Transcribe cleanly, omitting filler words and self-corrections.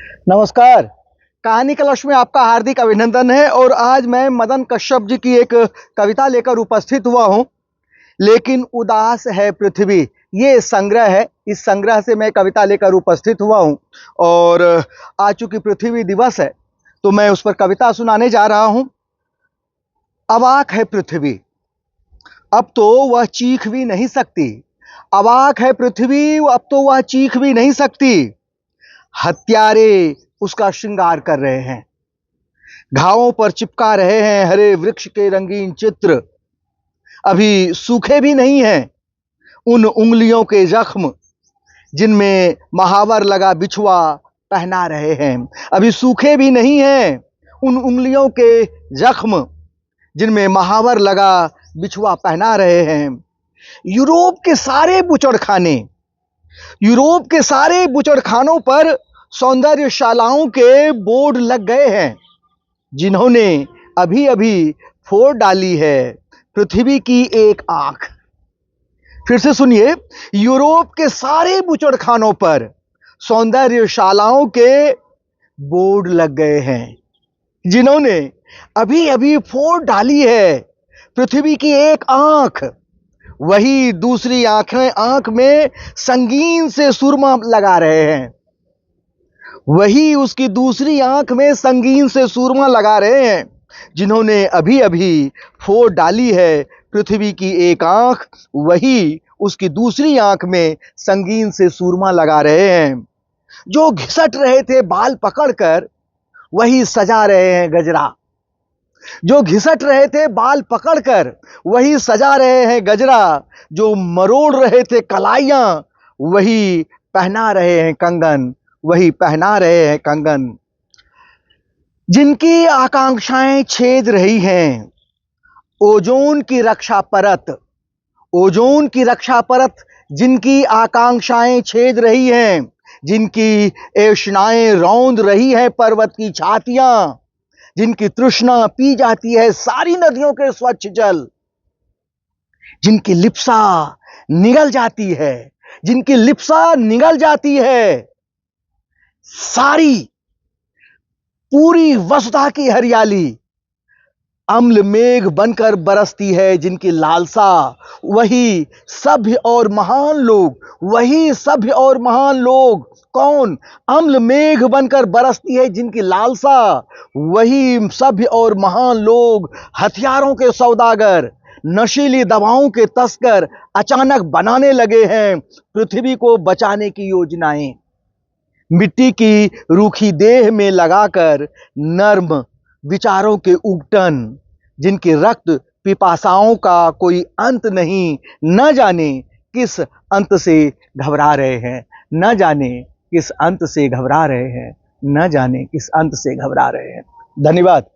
नमस्कार। कहानी कलश में आपका हार्दिक अभिनंदन है और आज मैं मदन कश्यप जी की एक कविता लेकर उपस्थित हुआ हूं। लेकिन उदास है पृथ्वी, ये संग्रह है। इस संग्रह से मैं कविता लेकर उपस्थित हुआ हूं और आज चूंकि पृथ्वी दिवस है तो मैं उस पर कविता सुनाने जा रहा हूं। अवाक है पृथ्वी, अब तो वह चीख भी नहीं सकती। अवाक है पृथ्वी, अब तो वह चीख भी नहीं सकती। हत्यारे उसका श्रृंगार कर रहे हैं, घावों पर चिपका रहे हैं हरे वृक्ष के रंगीन चित्र। अभी सूखे भी नहीं हैं उन उंगलियों के जख्म जिनमें महावर लगा बिछुआ पहना रहे हैं। अभी सूखे भी नहीं हैं उन उंगलियों के जख्म जिनमें महावर लगा बिछुआ पहना रहे हैं। यूरोप के सारे बुचड़खाने, यूरोप के सारे बुचड़खानों पर सौंदर्यशालाओं के बोर्ड लग गए हैं, जिन्होंने अभी अभी फोड़ डाली है पृथ्वी की एक आंख। फिर से सुनिए, यूरोप के सारे बुचड़खानों पर सौंदर्यशालाओं के बोर्ड लग गए हैं, जिन्होंने अभी अभी फोड़ डाली है पृथ्वी की एक आंख। वही दूसरी आंख में संगीन से सुरमा लगा रहे हैं, वही उसकी दूसरी आंख में संगीन से सुरमा लगा रहे हैं, जिन्होंने अभी अभी फोड़ डाली है पृथ्वी की एक आंख। वही उसकी दूसरी आंख में संगीन से सुरमा लगा रहे हैं। जो घिसट रहे थे बाल पकड़कर, वही सजा रहे हैं गजरा। जो घिसट रहे थे बाल पकड़कर, वही सजा रहे हैं गजरा। जो मरोड़ रहे थे कलाइयां, वही पहना रहे हैं कंगन, वही पहना रहे हैं कंगन। जिनकी आकांक्षाएं छेद रही हैं ओजोन की रक्षा परत, ओजोन की रक्षा परत जिनकी आकांक्षाएं छेद रही हैं, जिनकी ऐशनाएं रौंद रही हैं पर्वत की छातियां, जिनकी तृष्णा पी जाती है सारी नदियों के स्वच्छ जल, जिनकी लिप्सा निगल जाती है, जिनकी लिप्सा निगल जाती है सारी पूरी वसुधा की हरियाली, अम्ल मेघ बनकर बरसती है जिनकी लालसा। वही सभ्य और महान लोग, वही सभ्य और महान लोग कौन? अम्ल मेघ बनकर बरसती है जिनकी लालसा। वही सभ्य और महान लोग हथियारों के सौदागर, नशीली दवाओं के तस्कर अचानक बनाने लगे हैं पृथ्वी को बचाने की योजनाएं। मिट्टी की रूखी देह में लगाकर नर्म विचारों के उगटन, जिनके रक्त पिपासाओं का कोई अंत नहीं, न जाने किस अंत से घबरा रहे हैं, न जाने किस अंत से घबरा रहे हैं, न जाने किस अंत से घबरा रहे हैं। धन्यवाद।